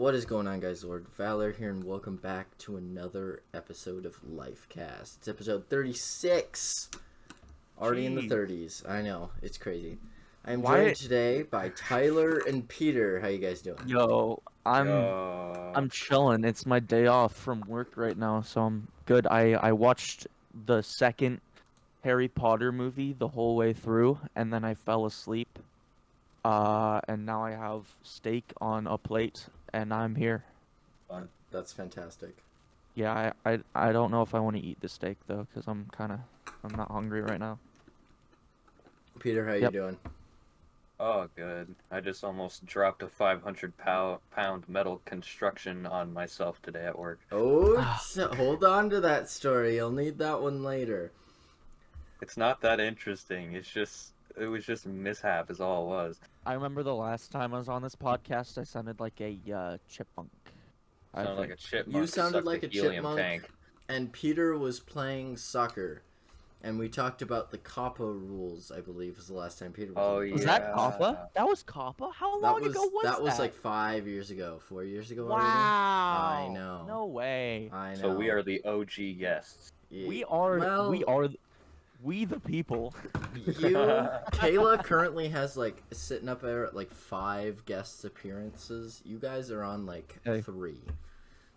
What is going on, guys? Lord Valor here, and welcome back to another episode of Lifecast. It's episode 36. Already in the 30s. I know, it's crazy. I'm joined today by Tyler and Peter. How you guys doing? Yo, I'm chilling. It's my day off from work right now, so I'm good. I watched the second Harry Potter movie the whole way through, and then I fell asleep. And now I have steak on a plate, and I'm here. That's fantastic. Yeah, I don't know if I want to eat the steak though, because I'm not hungry right now. Peter, how you doing? Oh, good. I just almost dropped a 500-pound metal construction on myself today at work. Oh, hold on to that story. You'll need that one later. It's not that interesting. It was just a mishap is all it was. I remember the last time I was on this podcast, I sounded like a chipmunk. Sounded like a chipmunk. You sounded like a helium chipmunk, tank. And Peter was playing soccer. And we talked about the Kappa rules, I believe, was the last time Peter was on. Yeah. Was that Kappa? That was Kappa? How long ago was that? That was like 5 years ago, 4 years ago already. Wow. I know. No way. I know. So we are the OG guests. Yeah. We the people. Kayla currently has sitting up there at 5 guest appearances. You guys are on 3.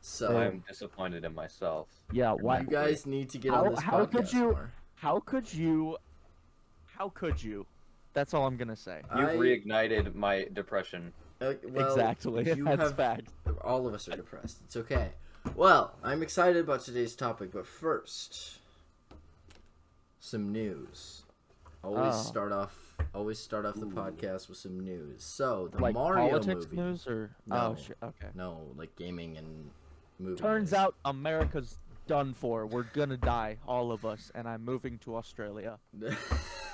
So I'm disappointed in myself. Yeah, why? You guys need to get on this podcast more. How could you? That's all I'm gonna say. You've reignited my depression. Well, exactly. That's fact. All of us are depressed. It's okay. Well, I'm excited about today's topic, but first, some news. Always start off the podcast with some news. So the Mario politics movie. News or no, okay. No, gaming and movie. Turns out America's done for. We're gonna die, all of us, and I'm moving to Australia.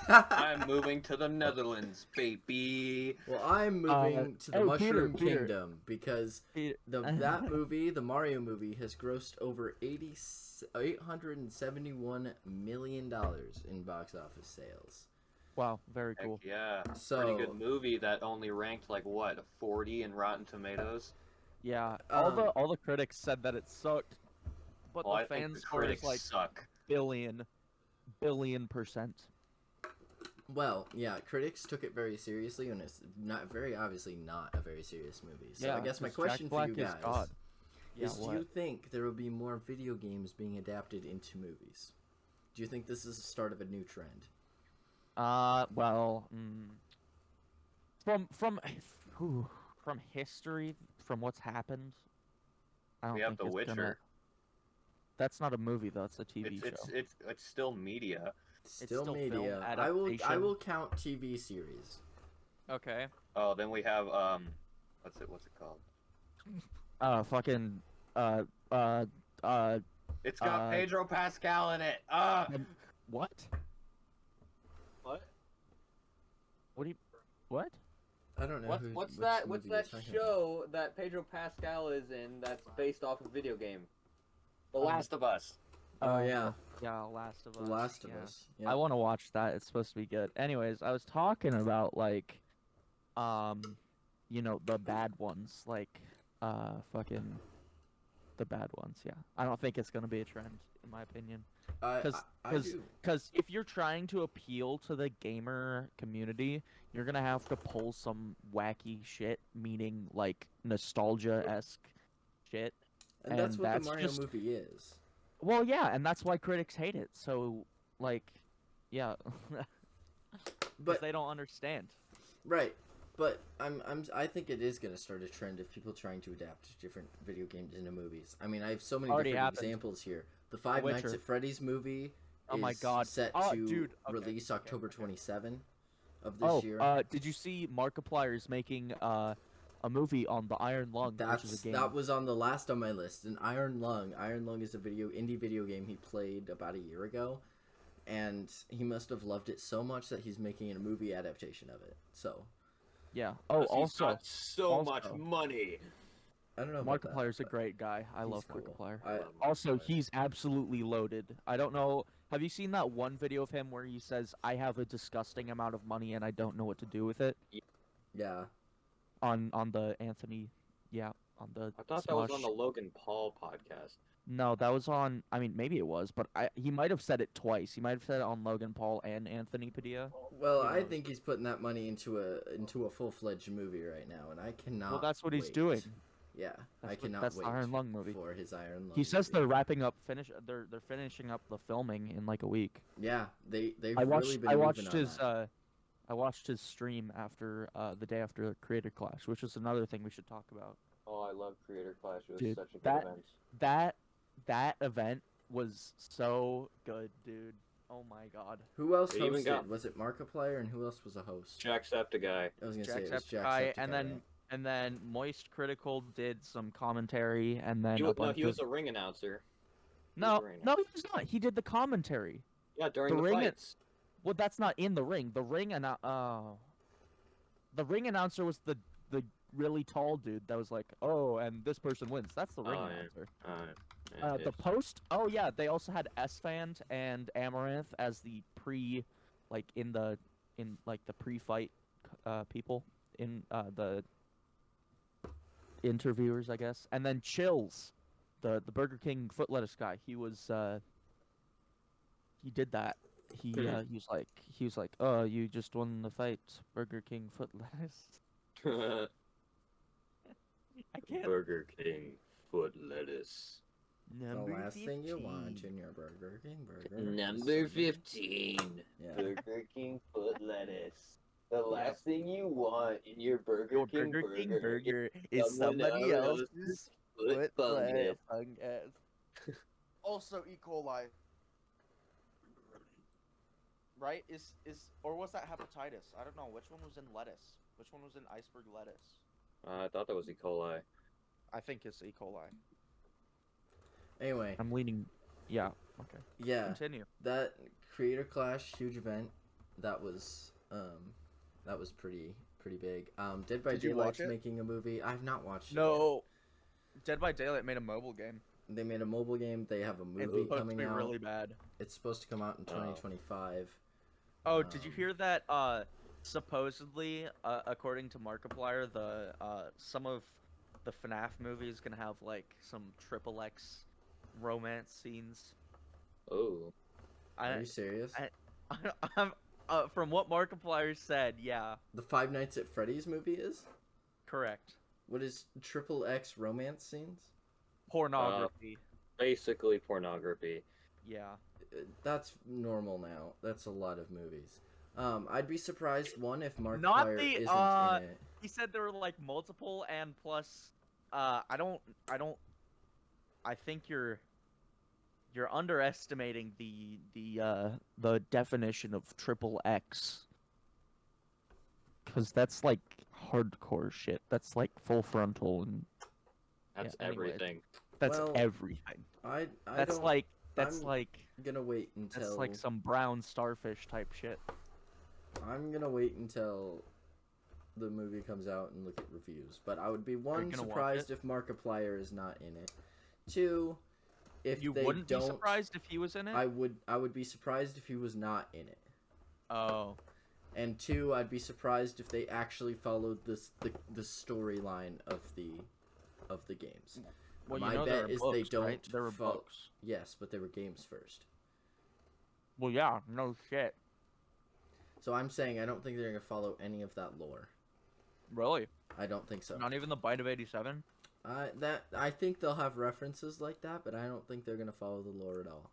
I'm moving to the Netherlands, baby. Well, I'm moving to the Mushroom Peter. Kingdom because that movie, the Mario movie, has grossed over $871 million in box office sales. Wow, very cool. Heck yeah, So, pretty good movie that only ranked 40 in Rotten Tomatoes. Yeah, all the critics said that it sucked, but Well, the I think fan the score is critics suck. billion %. Well, yeah, critics took it very seriously, and it's not obviously not a very serious movie. So Yeah, I guess my 'cause question Jack for you Black is guys God. Yeah, is: do you think there will be more video games being adapted into movies? Do you think this is the start of a new trend? Well, from history, from what's happened, I don't We have think The it's Witcher. gonna... That's not a movie though; it's a TV show. It's still media. Still film media. I will count TV series. Okay. Oh, then we have what's it called? It's got Pedro Pascal in it. What? What? I don't know. What's that show that Pedro Pascal is in that's based off a video game? The Last of Us. Oh yeah. Yeah, Last of Us. The Last of Us. I want to watch that. It's supposed to be good. Anyways, I was talking about the bad ones, the bad ones. Yeah, I don't think it's gonna be a trend, in my opinion. Because if you're trying to appeal to the gamer community, you're gonna have to pull some wacky shit, meaning nostalgia-esque shit. And that's what the Mario movie is. Well, yeah, and that's why critics hate it. So, yeah, but they don't understand. Right, but I think it is gonna start a trend of people trying to adapt different video games into movies. I mean, I have so many different examples here. The Five Nights at Freddy's movie is set to release October 27 of this year. Did you see Markiplier is making a movie on the Iron Lung, which is a game. That was on the last on my list. An Iron Lung. Iron Lung is a indie video game he played about a year ago, and he must have loved it so much that he's making a movie adaptation of it. So, yeah. He's got so much money. I don't know. Markiplier's a great guy. I love cool. Markiplier. He's absolutely loaded. I don't know. Have you seen that one video of him where he says, "I have a disgusting amount of money and I don't know what to do with it"? Yeah. On the Anthony, yeah. I thought that was on the Logan Paul podcast. No, that was on. I mean, maybe it was, but he might have said it twice. He might have said it on Logan Paul and Anthony Padilla. Well, I think he's putting that money into a full-fledged movie right now, and I cannot. Well, that's what wait. he's doing. Yeah, I cannot that's wait. the Iron Lung movie. For his Iron Lung. He says they're wrapping up. They're finishing up the filming in like a week. Yeah, they've I watched, really been. I watched moving his. on that. I watched his stream after the day after Creator Clash, which is another thing we should talk about. Oh, I love Creator Clash. It was Dude, such a good event. That event was so good, dude. Oh my god. Who else hosted? Was it Markiplier, and who else was a host? Jacksepticeye. I was gonna say it was Jacksepticeye. And then Moist Critical did some commentary, and then he was a ring announcer. No, he was not. He did the commentary. Yeah, during the fights. Well, that's not in the ring. The ring announcer was the really tall dude that was like, oh, and this person wins. That's the ring announcer. The post. Oh yeah, they also had S-Fand and Amaranth as the pre-fight people in the interviewers, I guess. And then Chills, the Burger King foot lettuce guy. He did that. He was like, oh, you just won the fight, Burger King foot lettuce. I can't. Burger King foot lettuce. The last thing you want in your Burger King burger. Number 15. Yeah. Burger King foot lettuce. The last thing you want in your Burger King burger is somebody else's foot fungus. Also E. coli. Right? Or was that hepatitis? I don't know. Which one was in lettuce? Which one was in iceberg lettuce? I thought that was E. coli. I think it's E. coli. Anyway. I'm leaning... Yeah, okay. Yeah. Continue. That Creator Clash huge event, that was pretty big. Dead by Daylight's making a movie. I've not watched it yet. Dead by Daylight made a mobile game. They made a mobile game. They have a movie coming out. Really bad. It's supposed to come out in 2025. Oh, did you hear that? Supposedly, according to Markiplier, some of the FNAF movie is gonna have like some XXX romance scenes. Oh, are you serious? From what Markiplier said, yeah. The Five Nights at Freddy's movie is? Correct. What is XXX romance scenes? Pornography. Basically pornography. Yeah. That's normal now. That's a lot of movies. I'd be surprised if Markiplier isn't in it. He said there were like multiple, and plus, I think you're underestimating the definition of XXX. Because that's like hardcore shit. That's like full frontal and. That's everything. That's everything. That's like gonna wait until. That's like some brown starfish type shit. I'm gonna wait until the movie comes out and look at reviews. But I would be surprised if Markiplier is not in it. 2, if you wouldn't be surprised if he was in it. I would be surprised if he was not in it. Oh. And 2, I'd be surprised if they actually followed the storyline of the games. Well, my bet is they don't. Right? There were books. Yes, but they were games first. Well, yeah, no shit. So I'm saying I don't think they're gonna follow any of that lore. Really? I don't think so. Not even the Bite of 87? I think they'll have references like that, but I don't think they're gonna follow the lore at all.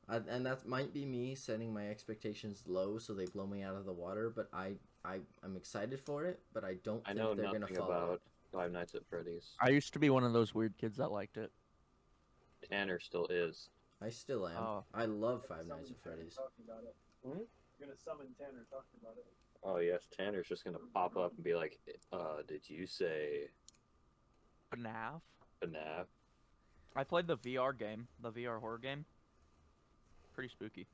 And that might be me setting my expectations low so they blow me out of the water, but I'm excited for it, but I don't think they're gonna follow it. Five Nights at Freddy's. I used to be one of those weird kids that liked it. Tanner still is. I still am. Oh. I love Five Nights at Freddy's. You're gonna summon Tanner talking about it. Oh yes, Tanner's just gonna pop up and be like, did you say FNAF? FNAF? I played the VR game, the VR horror game. Pretty spooky.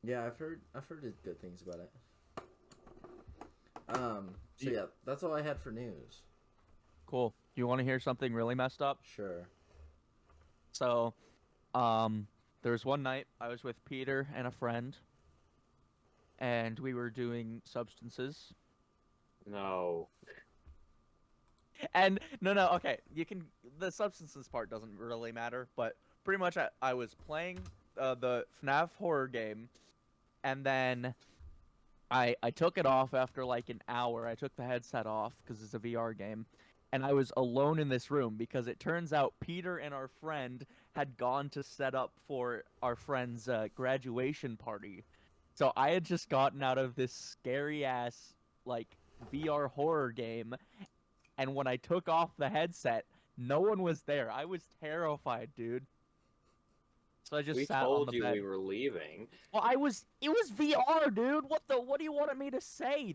Yeah, I've heard good things about it. So yeah, that's all I had for news. Cool. You want to hear something really messed up? Sure. So, there was one night I was with Pieter and a friend, and we were doing substances. No. And no, okay. The substances part doesn't really matter, but pretty much I was playing the FNAF horror game, and then I took it off after like an hour. I took the headset off because it's a VR game, and I was alone in this room because it turns out Peter and our friend had gone to set up for our friend's graduation party. So I had just gotten out of this scary ass like VR horror game, and when I took off the headset, no one was there. I was terrified, dude. So I just We sat on told the you bed. we were leaving. Well, it was VR, dude. What do you want me to say?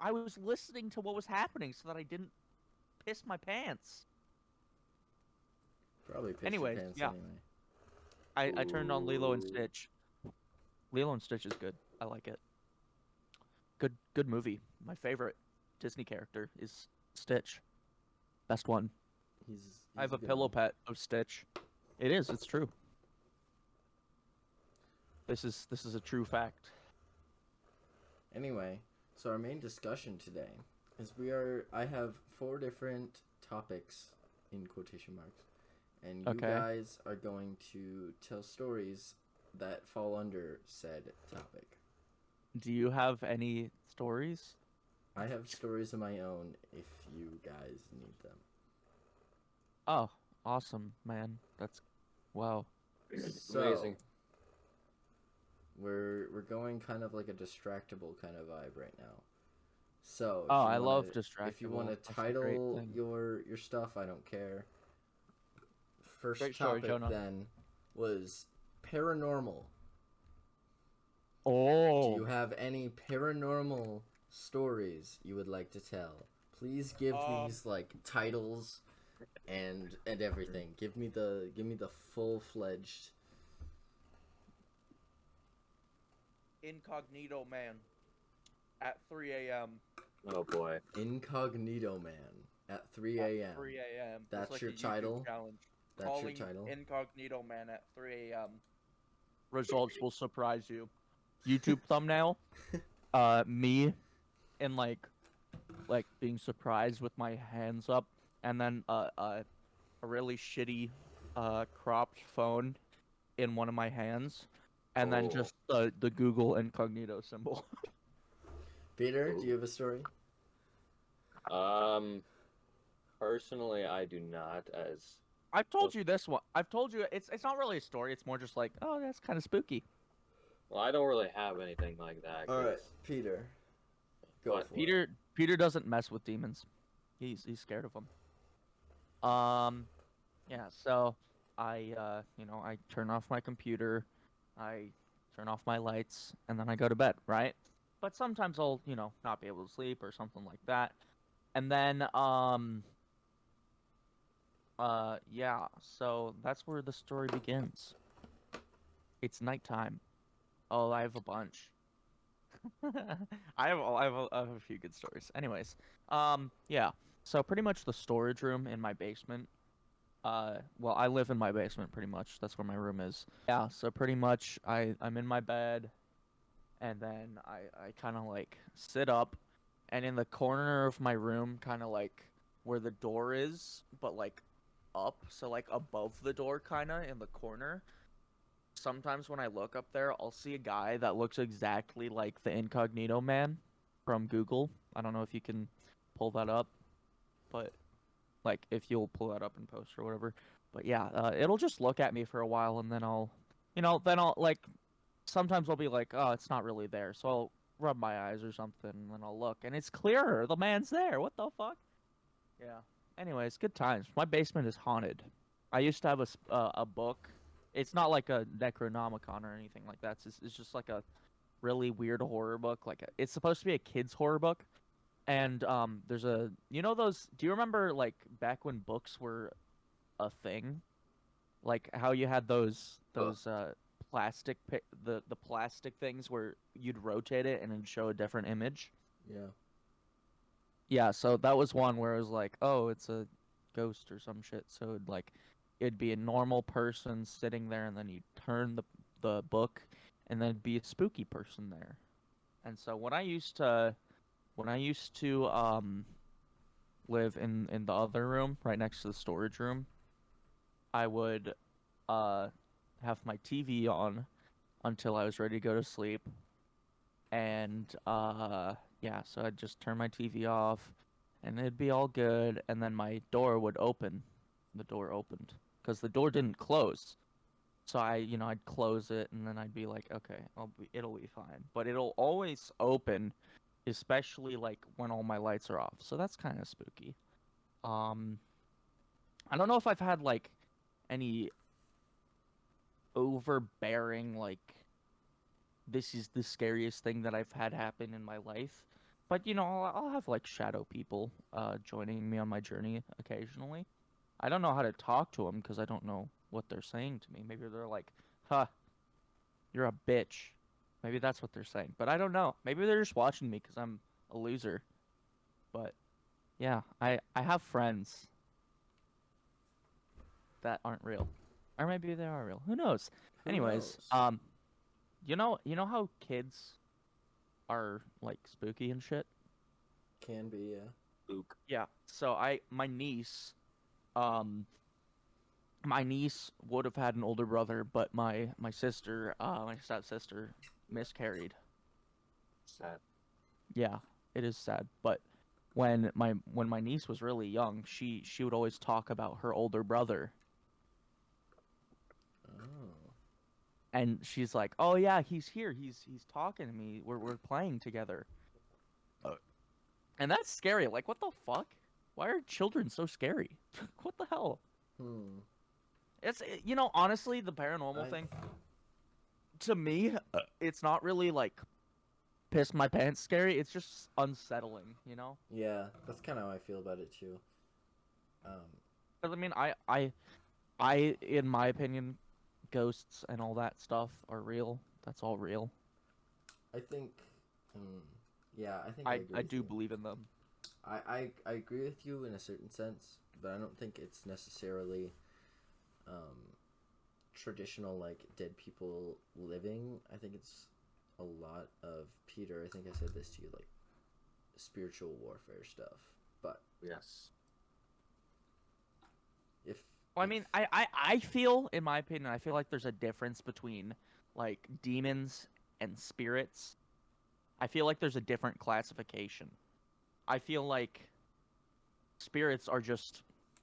I was listening to what was happening so that I didn't piss my pants. Probably piss Anyways, your pants yeah. anyway. I turned on Lilo and Ooh. Stitch. Lilo and Stitch is good. I like it. Good movie. My favorite Disney character is Stitch. Best one. I have a pillow pet of Stitch. It is. It's true. This is a true fact. Anyway, so our main discussion today is I have 4 different topics in quotation marks, and you guys are going to tell stories that fall under said topic. Do you have any stories? I have stories of my own if you guys need them. Oh, awesome, man. That's wow. So, Amazing. We're going kind of like a distractible kind of vibe right now. So I love distractible. If you want to title your stuff, I don't care. First topic then was paranormal. Oh. Do you have any paranormal stories you would like to tell? Please give these like titles and everything. Give me the full-fledged Incognito Man at 3 a.m. Oh boy. Incognito Man at 3 a.m. 3 a.m. That's like your title? That's your title? Incognito Man at 3 a.m. Results will surprise you. YouTube thumbnail. Me in like being surprised with my hands up, and then a really shitty cropped phone in one of my hands, and then just the Google incognito symbol. Peter, do you have a story? Personally, I do not. As I've told you this one. I've told you it's not really a story. It's more just like, oh, that's kind of spooky. well, I don't really have anything like that. All right, Peter. Go for it. Peter doesn't mess with demons. He's scared of them. Yeah. So I I turn off my computer, I turn off my lights, and then I go to bed. Right. But sometimes I'll not be able to sleep or something like that, and then yeah. So that's where the story begins. It's nighttime. Oh, I have a bunch. I have a few good stories. Anyways, yeah. So pretty much the storage room in my basement. Well, I live in my basement pretty much. That's where my room is. Yeah. So pretty much, I'm in my bed, and then I kind of like sit up, and in the corner of my room, kind of like where the door is, but like up, so like above the door, kind of in the corner. Sometimes when I look up there, I'll see a guy that looks exactly like the Incognito Man from Google. I don't know if you can pull that up, but like if you'll pull that up in post or whatever. But yeah, it'll just look at me for a while, and then I'll like sometimes I'll be like, oh, it's not really there, so I'll rub my eyes or something, and then I'll look, and it's clearer. The man's there. What the fuck? Yeah. Anyways, good times. My basement is haunted. I used to have a book. It's not like a Necronomicon or anything like that. It's just like a really weird horror book. It's supposed to be a kid's horror book. And there's those. Do you remember like back when books were a thing? Like how you had those plastic the plastic things where you'd rotate it and it'd show a different image. Yeah. Yeah. So that was one where it was like, oh, it's a ghost or some shit. So it'd be a normal person sitting there, and then you turn the book, and then it'd be a spooky person there. And so when I used to live in the other room, right next to the storage room, I would have my TV on until I was ready to go to sleep. And yeah, so I'd just turn my TV off and it'd be all good, and then my door would open. The door opened because the door didn't close. So I'd close it and then I'd be like, okay, it'll be fine. But it'll always open, especially like when all my lights are off. So that's kind of spooky. I don't know if I've had like any overbearing like this is the scariest thing that I've had happen in my life. But I'll have like shadow people joining me on my journey occasionally. I don't know how to talk to them because I don't know what they're saying to me. Maybe they're like, "Huh, you're a bitch." Maybe that's what they're saying. But I don't know. Maybe they're just watching me because I'm a loser. But yeah, I have friends that aren't real. Or maybe they are real. Who knows? Anyways, you know how kids are like spooky and shit? Can be, yeah. Spook. Yeah. So my niece would have had an older brother, but my sister, my stepsister miscarried. Sad. Yeah, it is sad. But when my niece was really young, she would always talk about her older brother. Oh. And she's like, "Oh yeah, he's here. He's talking to me. We're playing together." And that's scary. Like, what the fuck? Why are children so scary? What the hell? It's honestly, the paranormal thing to me, it's not really like piss my pants scary. It's just unsettling, Yeah, that's kind of how I feel about it too. 'Cause, I mean, in my opinion, ghosts and all that stuff are real. That's all real. I think, yeah, I think I do believe in them. I agree with you in a certain sense, but I don't think it's necessarily traditional like dead people living. I think it's a lot of Peter. I think I said this to you, like spiritual warfare stuff. But yes, I mean, I feel, in my opinion, I feel like there's a difference between like demons and spirits. I feel like there's a different classification. I feel like spirits are just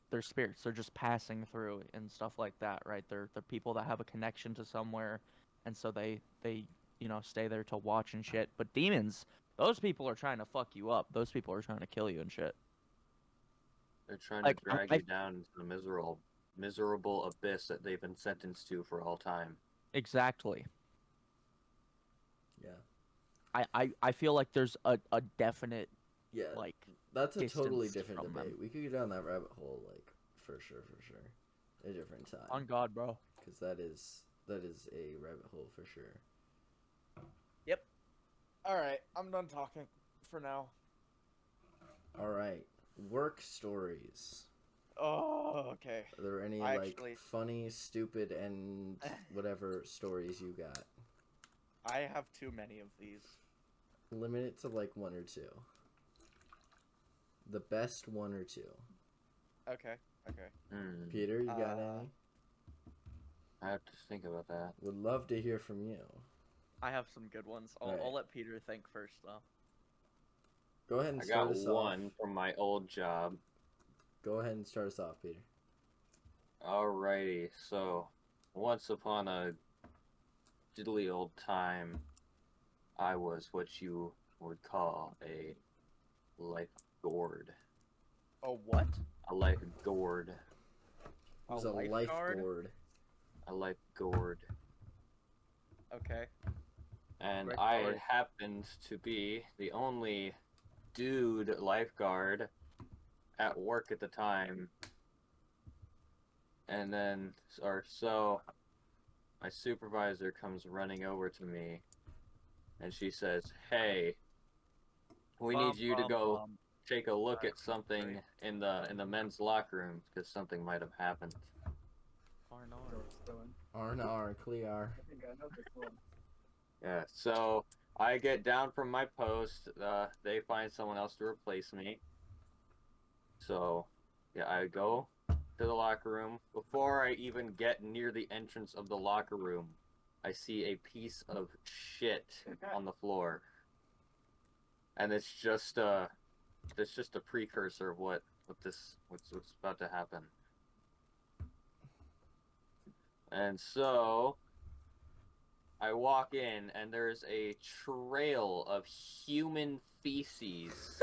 they're spirits. They're just passing through and stuff like that, right? They're people that have a connection to somewhere, and so they stay there to watch and shit. But demons, those people are trying to fuck you up. Those people are trying to kill you and shit. They're trying to drag you down into the miserable abyss that they've been sentenced to for all time. Exactly. Yeah. I feel like there's a definite like that's a totally different debate. Them. We could go down that rabbit hole like for sure. A different time. On God, bro. Because that is a rabbit hole for sure. Yep. All right, I'm done talking for now. All right, work stories. Oh, okay. Are there any funny, stupid, and whatever stories you got? I have too many of these. Limit it to like one or two. The best one or two. Okay. Peter, you got any? I have to think about that. Would love to hear from you. I have some good ones. I'll let Peter think first, though. Go ahead and start us off. I got one from my old job. Go ahead and start us off, Peter. Alrighty, so once upon a diddly old time, I was what you would call a lifeguard. A what? A lifeguard. It was a lifeguard. A lifeguard. Okay. And I happened to be the only dude lifeguard at work at the time. And then, my supervisor comes running over to me, and she says, "Hey, we need you to go take a look at something in the men's locker room because something might have happened." R&R, clear. I think I know this one. Yeah, so I get down from my post. They find someone else to replace me. So, yeah, I go to the locker room. Before I even get near the entrance of the locker room, I see a piece of shit on the floor. And it's just a precursor of what's about to happen. And so I walk in and there's a trail of human feces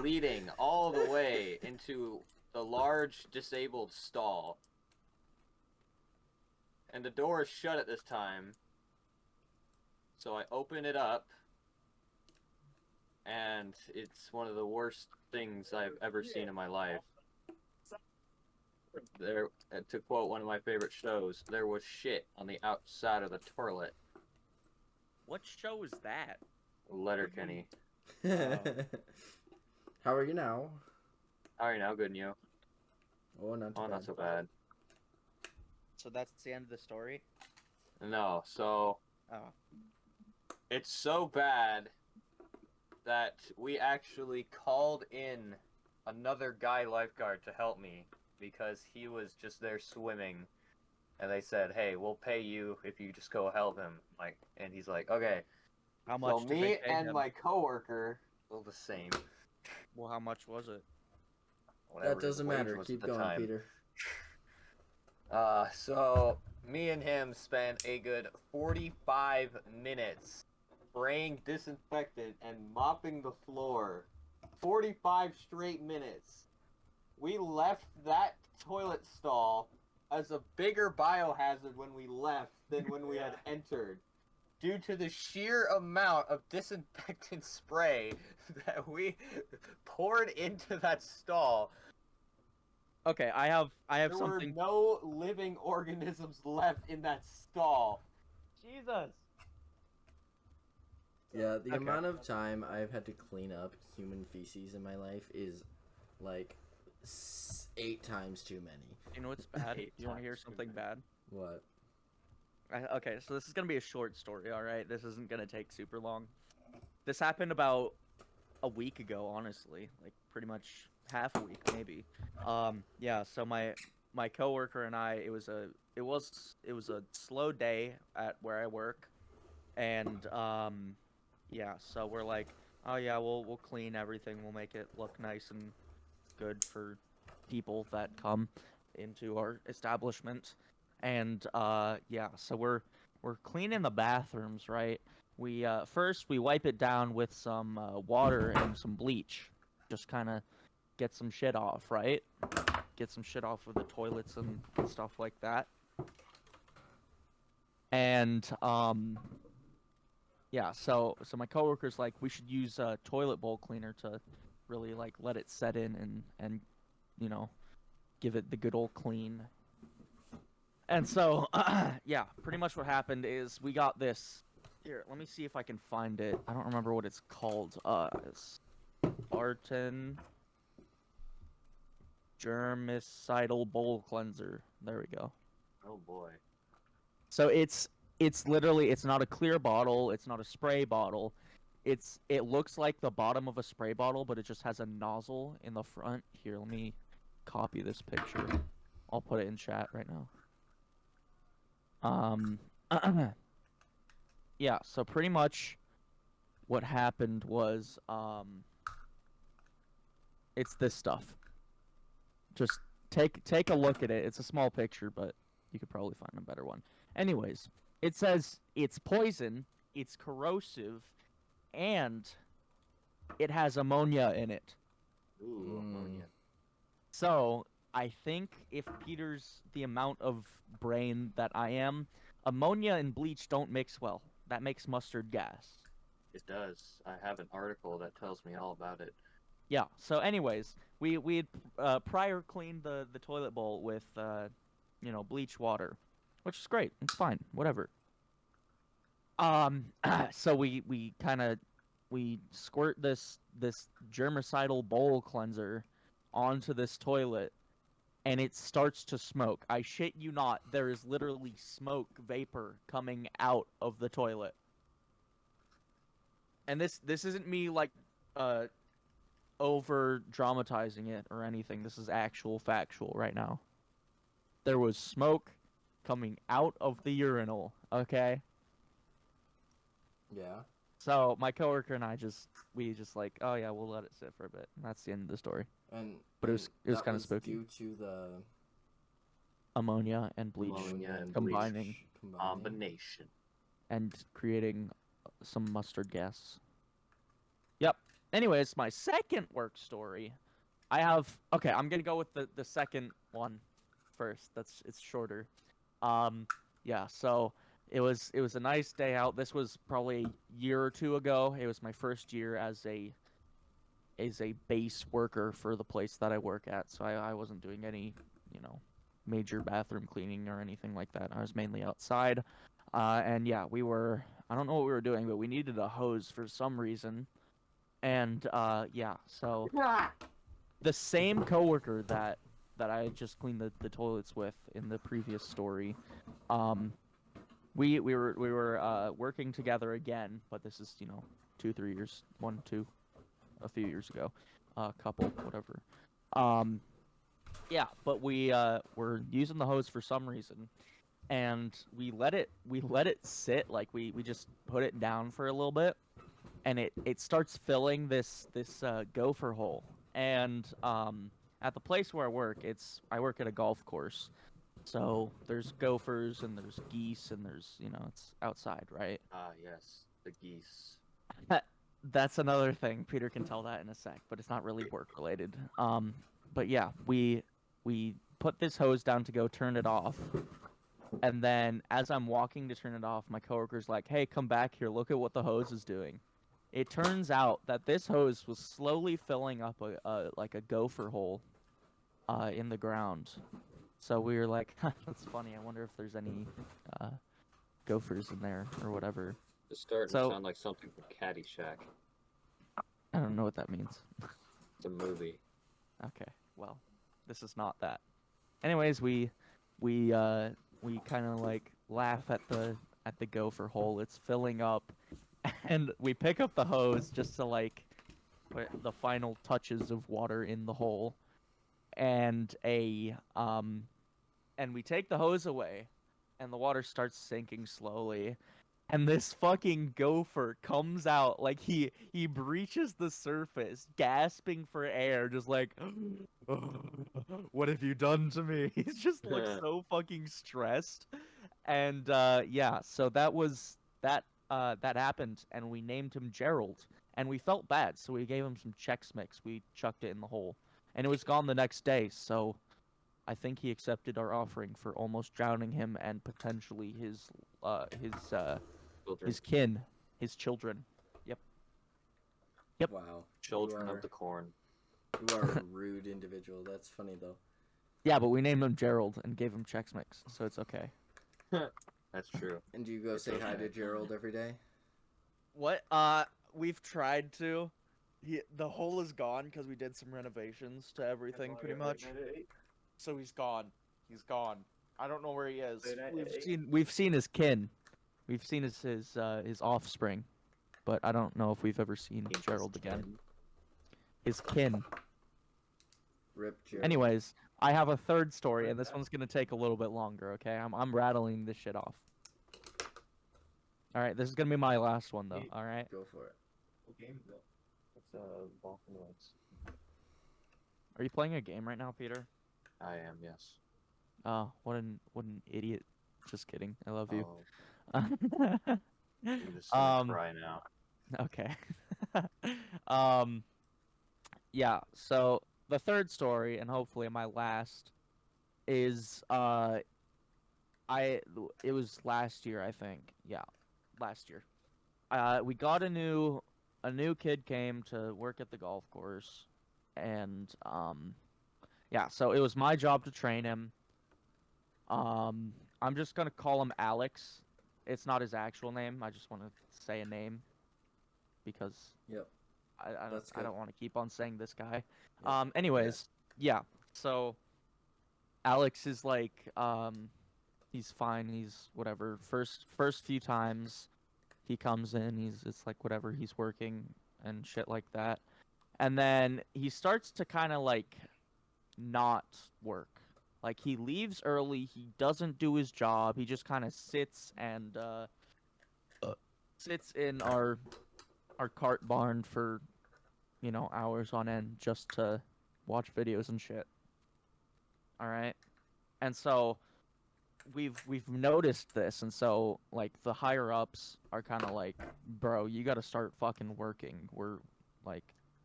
leading all the way into the large disabled stall. And the door is shut at this time. So I open it up, and it's one of the worst things I've ever seen in my life. There, to quote one of my favorite shows, there was shit on the outside of the toilet. What show is that? Letterkenny. How are you now? How are you now? Good, and you? Oh, not so bad. So that's the end of the story? No, so... Oh. It's so bad that we actually called in another guy lifeguard to help me because he was just there swimming, and they said, "Hey, we'll pay you if you just go help him." And he's like, "Okay." How much? So me and my coworker, well, the same. Well, how much was it? That doesn't matter. Keep going, Peter. So me and him spent a good 45 minutes spraying disinfectant and mopping the floor. 45 straight minutes. We left that toilet stall as a bigger biohazard when we left than when we had entered, due to the sheer amount of disinfectant spray that we poured into that stall. Okay, I have something. There were no living organisms left in that stall. Jesus. Yeah, the amount of time I've had to clean up human feces in my life is like 8 times too many. You know what's bad? You want to hear something bad? What? Okay, so this is gonna be a short story. All right, this isn't gonna take super long. This happened about a week ago, honestly, like pretty much half a week maybe. Yeah. So my coworker and I, it was a slow day at where I work, and yeah. So we're like, oh yeah, we'll clean everything. We'll make it look nice and good for people that come into our establishment. And yeah, so we're cleaning the bathrooms, right? We first we wipe it down with some water and some bleach, just kind of get some shit off, right? Get some shit off of the toilets and stuff like that. And yeah, so my coworker's like, we should use a toilet bowl cleaner to really like let it set in and you know, give it the good old clean. And so yeah, pretty much what happened is we got this. Here, let me see if I can find it. I don't remember what it's called. It's Spartan Germicidal Bowl Cleanser. There we go. Oh boy. So it's literally, it's not a clear bottle, it's not a spray bottle. It looks like the bottom of a spray bottle, but it just has a nozzle in the front. Here, let me copy this picture. I'll put it in chat right now. Yeah, so pretty much what happened was it's this stuff. Just take a look at it. It's a small picture, but you could probably find a better one. Anyways, it says it's poison, it's corrosive, and it has ammonia in it. Ooh, ammonia. So, I think if Peter's the amount of brain that I am, ammonia and bleach don't mix well. That makes mustard gas. It does. I have an article that tells me all about it. Yeah, so anyways, we had prior cleaned the toilet bowl with, you know, bleach water, which is great. It's fine, whatever. So we squirt this germicidal bowl cleanser onto this toilet, and it starts to smoke. I shit you not, there is literally smoke vapor coming out of the toilet. And this isn't me like over dramatizing it or anything. This is actual factual right now. There was smoke coming out of the urinal, okay? Yeah. So my coworker and we just like, oh yeah, we'll let it sit for a bit. And that's the end of the story. But it was kind of spooky. Due to the ammonia and bleach combining. Combination. And creating some mustard gas. Yep. Anyways, my second work story. Okay, I'm gonna go with the second one first. It's shorter. Yeah, so it was a nice day out. This was probably a year or two ago. It was my first year as a base worker for the place that I work at. So I wasn't doing any, major bathroom cleaning or anything like that. I was mainly outside. And yeah, I don't know what we were doing, but we needed a hose for some reason. And yeah, so the same coworker that I had just cleaned the toilets with in the previous story, we were working together again, but this is 2-3 years, a few years ago, couple, whatever. Yeah, but we were using the hose for some reason, and we let it sit, like we just put it down for a little bit, and it starts filling this gopher hole. And at the place where I work at a golf course, so there's gophers and there's geese and there's it's outside, right? Ah, yes, the geese. That's another thing. Peter can tell that in a sec, but it's not really work related. But yeah, we put this hose down to go turn it off. And then as I'm walking to turn it off, my coworker's like, "Hey, come back here. Look at what the hose is doing." It turns out that this hose was slowly filling up a gopher hole in the ground. So we were like, "That's funny. I wonder if there's any gophers in there or whatever." It's starting to sound like something from Caddyshack. I don't know what that means. It's a movie. Okay, well, this is not that. Anyways, we kind of like laugh at the gopher hole. It's filling up, and we pick up the hose just to like put the final touches of water in the hole, and we take the hose away, and the water starts sinking slowly. And this fucking gopher comes out, like he breaches the surface, gasping for air, just like, oh, what have you done to me? He just looks so fucking stressed. And yeah, so that happened, and we named him Gerald, and we felt bad, so we gave him some Chex Mix. We chucked it in the hole, and it was gone the next day. So I think he accepted our offering for almost drowning him and potentially his kin, his children. Yep. Wow. Children of the corn. You are a rude individual. That's funny though. Yeah, but we named him Gerald and gave him Chex Mix, so it's okay. That's true. And do you go say hi to Gerald every day? What? We've tried to. The hole is gone because we did some renovations to everything, pretty much. So he's gone. He's gone. I don't know where he is. We've seen his kin. We've seen his offspring, but I don't know if we've ever seen Gerald again. His kin. Rip Gerald. Anyways, I have a third story, and this one's gonna take a little bit longer. Okay, I'm rattling this shit off. All right, this is gonna be my last one though. All right. Go for it. What game is that? It's Ball from the Lights. Are you playing a game right now, Peter? I am, yes. Oh, what an idiot! Just kidding. I love you. I'm just cry now. Okay. Yeah, so the third story, and hopefully my last, is it was last year, I think. Yeah, last year. We got a new kid came to work at the golf course, and yeah, so it was my job to train him. I'm just gonna call him Alex. It's not his actual name. I just want to say a name because I don't want to keep on saying this guy. Yep. Anyways, yeah. So Alex is like he's fine. He's whatever. First few times he comes in, it's like whatever. He's working and shit like that. And then he starts to kind of like not work. Like he leaves early, he doesn't do his job. He just kind of sits and sits in our cart barn for, you know, hours on end just to watch videos and shit. All right? And so we've noticed this, and so like the higher ups are kind of like, "Bro, you got to start fucking working. We're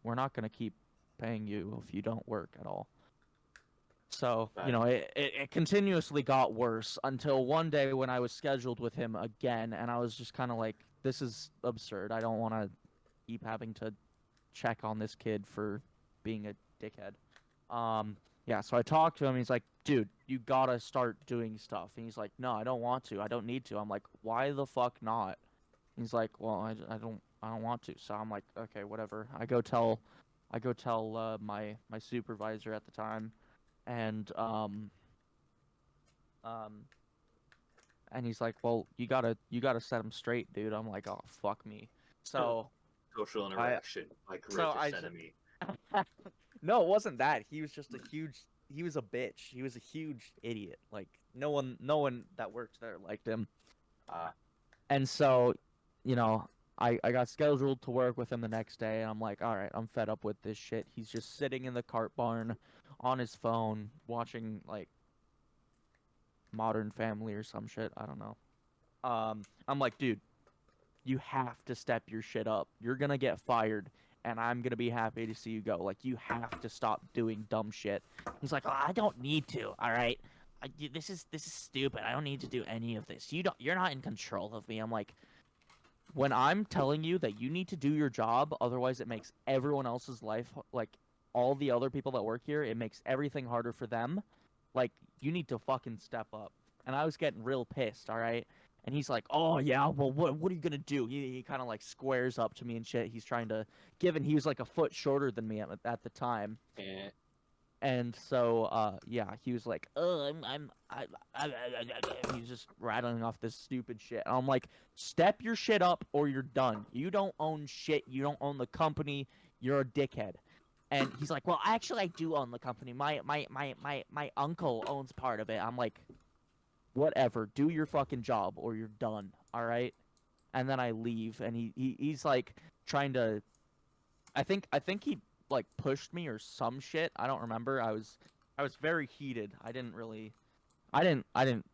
not going to keep paying you if you don't work at all." So, you know, it continuously got worse until one day when I was scheduled with him again, and I was just kind of like, this is absurd. I don't want to keep having to check on this kid for being a dickhead. Yeah, so I talked to him. He's like, dude, you gotta start doing stuff. And he's like, no, I don't want to. I don't need to. I'm like, why the fuck not? He's like, well, I don't want to. So I'm like, okay, whatever. I go tell my supervisor at the time, and um and he's like, well, you gotta set him straight, dude. I'm like, oh, fuck me. So social interaction, like me. No, it wasn't that. He was just he was a bitch. He was a huge idiot. Like no one that worked there liked him. And so, you know, I got scheduled to work with him the next day, and I'm like, all right, I'm fed up with this shit. He's just sitting in the cart barn on his phone watching like Modern Family or some shit. I don't know. I'm like, dude, you have to step your shit up. You're gonna get fired, and I'm gonna be happy to see you go. Like, you have to stop doing dumb shit. He's like, oh, I don't need to. All right, this is stupid. I don't need to do any of this. You're not in control of me. I'm like, when I'm telling you that you need to do your job, otherwise it makes everyone else's life, like all the other people that work here, it makes everything harder for them. Like, you need to fucking step up. And I was getting real pissed, all right? And he's like, oh, yeah, well, what are you going to do? He kind of, like, squares up to me and shit. He's trying to, given he was, like, a foot shorter than me at the time. Yeah. And so, yeah, he was like, oh, he's just rattling off this stupid shit. And I'm like, step your shit up or you're done. You don't own shit. You don't own the company. You're a dickhead. And he's like, well, actually, I do own the company. My uncle owns part of it. I'm like, whatever. Do your fucking job or you're done. All right. And then I leave, and he's like trying to. I think he like pushed me or some shit. I don't remember. I was very heated. I didn't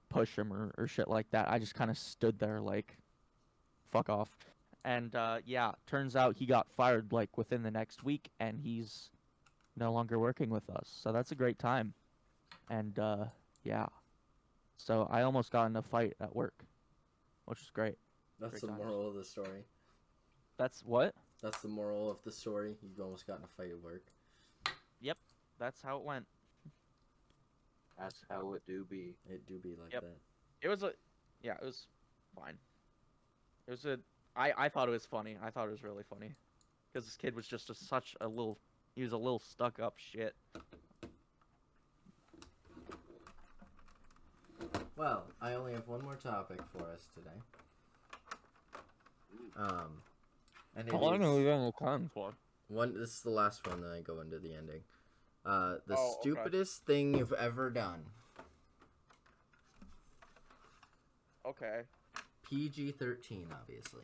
push him or shit like that. I just kind of stood there like, fuck off. And yeah, turns out he got fired like within the next week, and he's no longer working with us. So that's a great time. And yeah. So I almost got in a fight at work, which is great. That's great the times. moral of the story. That's what? That's the moral of the story. You almost got in a fight at work. Yep, that's how it went. That's how it do be. It do be like that. It was it was fine. It was I thought it was funny. I thought it was really funny. Because this kid was just he was a little stuck up shit. Well, I only have one more topic for us today. And How long are we going to time for? This is the last one, then I go into the ending. The stupidest thing you've ever done. Okay. PG-13, obviously.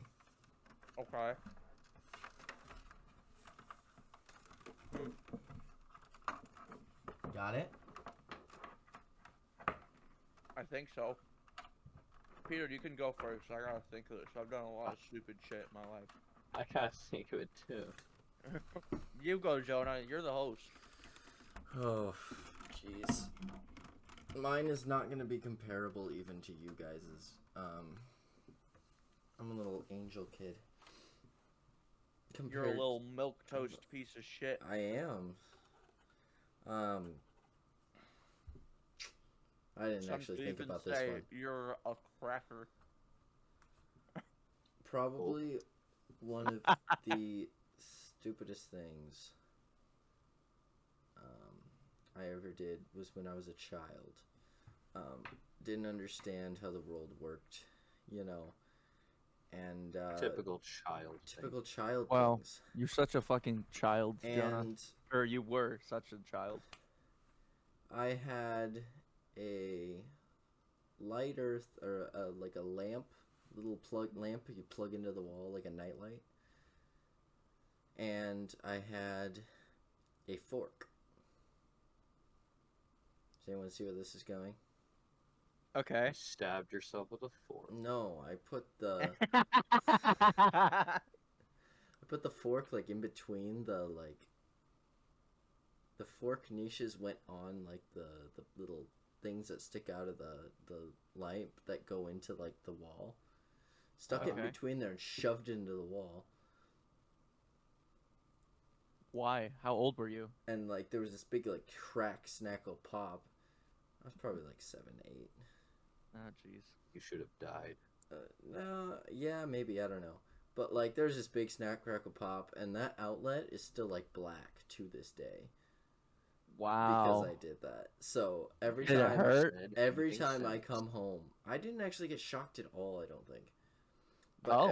Okay. Got it? I think so. Peter, you can go first. I gotta think of this. I've done a lot of stupid shit in my life. I gotta think of it too. You go, Jonah. You're the host. Oh, jeez. Mine is not gonna be comparable even to you guys's. I'm a little angel kid. You're a little milquetoast piece of shit. I am. I didn't actually think about this one. You're a cracker. Probably one of the stupidest things I ever did was when I was a child. Didn't understand how the world worked, you know, and typical child. things. You're such a fucking child, Jonah. And or you were such a child. I had a light earth or like a lamp, little lamp you plug into the wall like a nightlight. And I had a fork. Does anyone see where this is going? Okay. You stabbed yourself with a fork. No, I put the fork like in between the fork niches went on like the little things that stick out of the lamp that go into like the wall. Stuck it in between there and shoved it into the wall. Why? How old were you? And like there was this big like crack, snackle pop. I was probably like 7, 8. Oh jeez. You should have died. No, yeah, maybe, I don't know. But like there's this big snack, crackle pop, and that outlet is still like black to this day. Wow. Because I did that. So every Did time it hurt? Every time I come home, I didn't actually get shocked at all, I don't think. But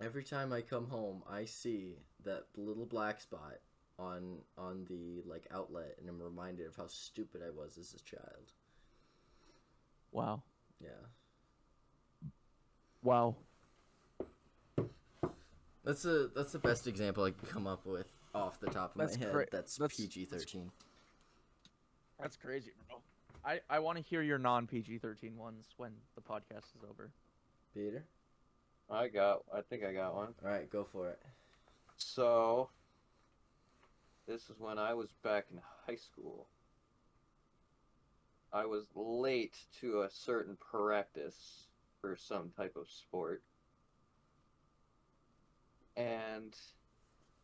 every time I come home, I see that little black spot on the like outlet, and I'm reminded of how stupid I was as a child. Wow. Yeah. Wow. That's the best example I can come up with off the top of my head. That's PG-13. That's crazy, bro. I want to hear your non-PG-13 ones when the podcast is over. Peter? I think I got one. All right, go for it. So, this is when I was back in high school. I was late to a certain practice for some type of sport. And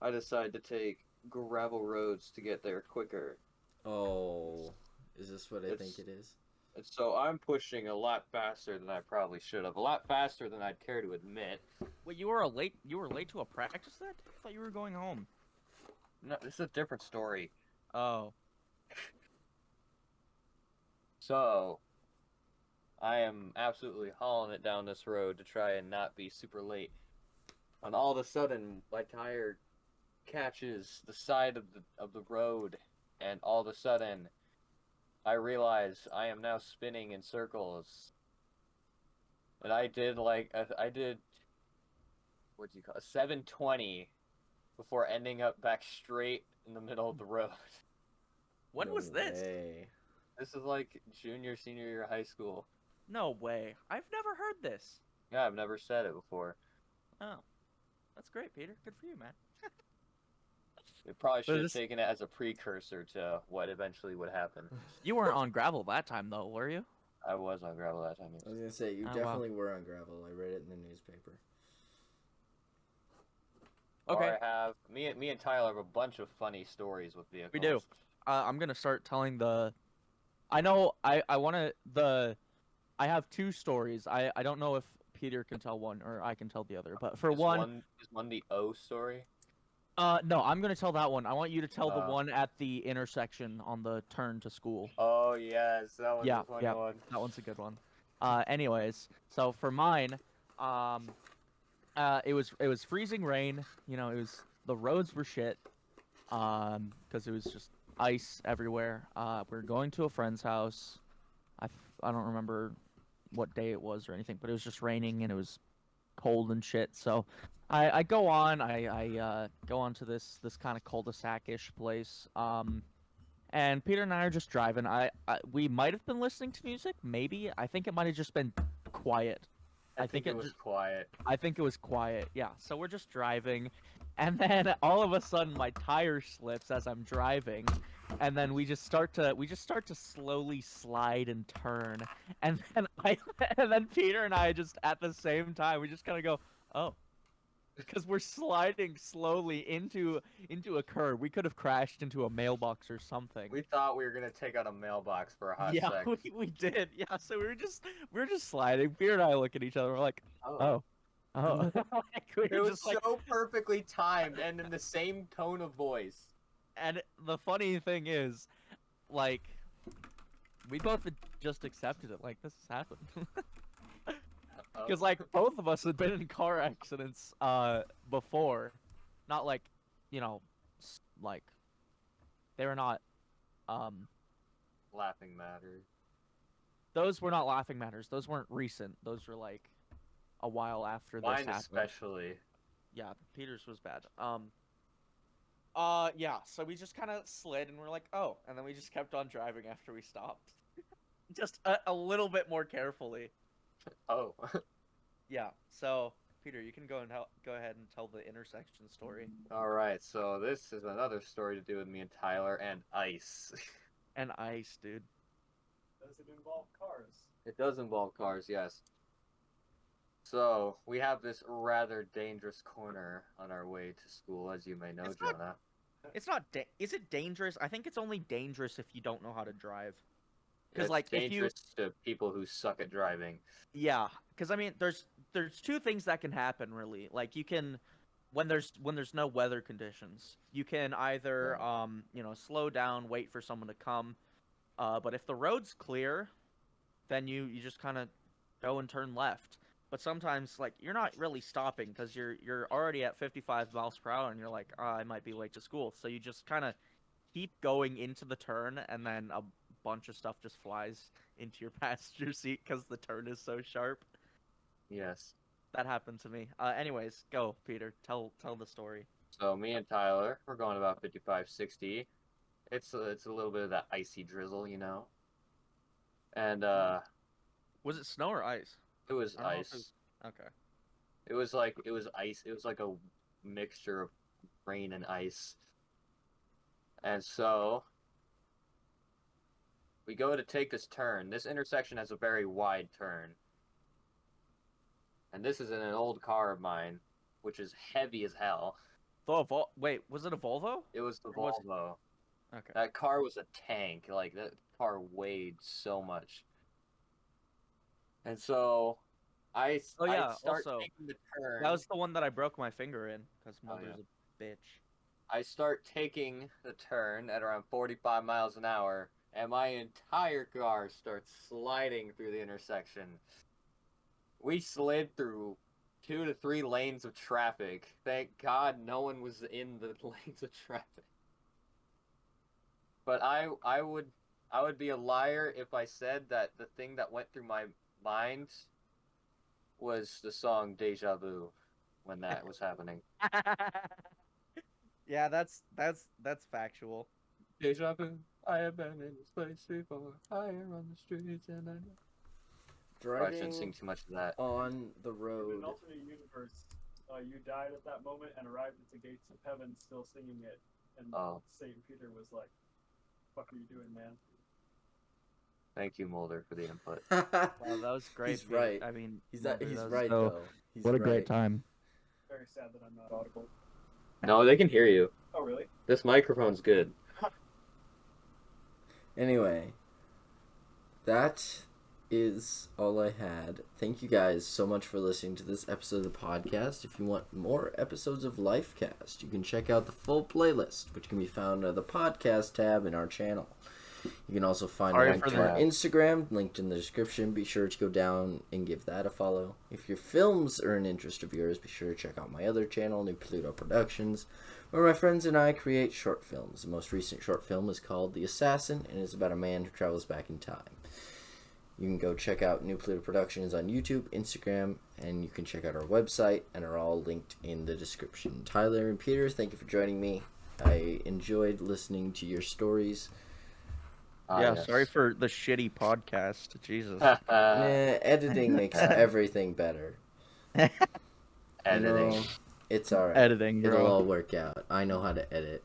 I decided to take gravel roads to get there quicker. Oh, is this what I think it is? And so I'm pushing a lot faster than I probably should have. A lot faster than I'd care to admit. Wait, you were late to a practice then? I thought you were going home. No, this is a different story. Oh. So, I am absolutely hauling it down this road to try and not be super late. And all of a sudden, my tire catches the side of the road, and all of a sudden, I realize I am now spinning in circles. And I did what do you call it, 720 before ending up back straight in the middle of the road. When was this? This is like junior, senior year of high school. No way. I've never heard this. Yeah, I've never said it before. Oh. That's great, Peter. Good for you, man. We probably should have taken it as a precursor to what eventually would happen. You weren't on gravel that time, though, were you? I was on gravel that time. Yes. I was going to say, you definitely were on gravel. I read it in the newspaper. Okay. Or I have... Me and Tyler have a bunch of funny stories with vehicles. We do. I'm going to start telling the... I know I want to... I have 2 stories. I don't know if Peter can tell one or I can tell the other, but for is one the O story? No, I'm gonna tell that one. I want you to tell the one at the intersection on the turn to school. Oh yes, that one's a funny one. That one's a good one. Anyways, so for mine, it was freezing rain. You know, the roads were shit, because it was just ice everywhere. We were going to a friend's house. I don't remember what day it was or anything, but it was just raining and it was cold and shit. So I go on. I go on to this kind of cul-de-sac-ish place. And Peter and I are just driving. We might have been listening to music, maybe. I think it might have just been quiet. I think it was quiet. I think it was quiet. Yeah. So we're just driving, and then all of a sudden my tire slips as I'm driving, and then we just start to slowly slide and turn, and then Peter and I just at the same time we just kind of go, oh. Because we're sliding slowly into a curb. We could have crashed into a mailbox or something. We thought we were gonna take out a mailbox for a hot sec. Yeah, we did. Yeah, so we were just sliding. Peter and I look at each other. We're like, oh. It was so perfectly timed and in the same tone of voice. And the funny thing is, like, we both just accepted it. Like, this has happened. Because like both of us had been in car accidents before, not like, like they were not laughing matter. Those were not laughing matters. Those weren't recent. Those were like a while after this happened. Mine especially. Yeah, Peter's was bad. Yeah, so we just kind of slid and we're like, oh, and then we just kept on driving after we stopped. Just a little bit more carefully. Oh. Yeah, so Peter, you can go ahead and tell the intersection story. All right, so this is another story to do with me and Tyler and ice. And ice, dude. Does it involve cars? It does involve cars, yes. So, we have this rather dangerous corner on our way to school, as you may know, Jonah. Is it dangerous? I think it's only dangerous if you don't know how to drive. Because like dangerous to people who suck at driving. Yeah, because I mean, there's two things that can happen really. Like you can, when there's no weather conditions, you can either slow down, wait for someone to come. But if the road's clear, then you just kind of go and turn left. But sometimes like you're not really stopping because you're already at 55 miles per hour and you're like, I might be late to school. So you just kind of keep going into the turn and then a bunch of stuff just flies into your passenger seat because the turn is so sharp. Yes. That happened to me. Anyways, go, Peter. Tell the story. So me and Tyler, we're going about 55, 60. It's a little bit of that icy drizzle, And was it snow or ice? It was ice. Okay. It was ice. It was like a mixture of rain and ice. And so we go to take this turn. This intersection has a very wide turn. And this is in an old car of mine, which is heavy as hell. Wait, was it a Volvo? It was the Volvo. Okay. That car was a tank. Like, that car weighed so much. And so I start taking the turn. That was the one that I broke my finger in because Mulder's a bitch. I start taking the turn at around 45 miles an hour, and my entire car starts sliding through the intersection. We slid through 2 to 3 lanes of traffic. Thank God no one was in the lanes of traffic. But I would be a liar if I said that the thing that went through my mind was the song Deja Vu when that was happening. Yeah, that's factual. Deja vu, I have been in this place before. Fire on the streets and I know. Driving I shouldn't sing too much of that. On the road. In an alternate universe, you died at that moment and arrived at the gates of heaven still singing it. And St. Peter was like, "What are you doing, man?" Thank you, Mulder, for the input. Wow, that was great. He's right. I mean, he's right, though. He's what a right. great time. Very sad that I'm not audible. No, they can hear you. Oh, really? This microphone's good. Anyway, that is all I had. Thank you guys so much for listening to this episode of the podcast. If you want more episodes of Lifecast, you can check out the full playlist, which can be found under the podcast tab in our channel. You can also find a link to our Instagram, linked in the description. Be sure to go down and give that a follow. If your films are an interest of yours, be sure to check out my other channel, New Pluto Productions, where my friends and I create short films. The most recent short film is called The Assassin, and is about a man who travels back in time. You can go check out New Pluto Productions on YouTube, Instagram, and you can check out our website, and are all linked in the description. Tyler and Peter, thank you for joining me. I enjoyed listening to your stories. Yes. Sorry for the shitty podcast. Jesus. Editing makes everything better. Editing. It's alright. Editing, bro. It'll all work out. I know how to edit.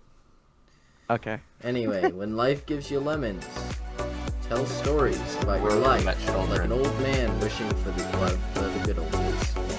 Okay. Anyway, when life gives you lemons, tell stories about your life like an old man wishing for the good old days.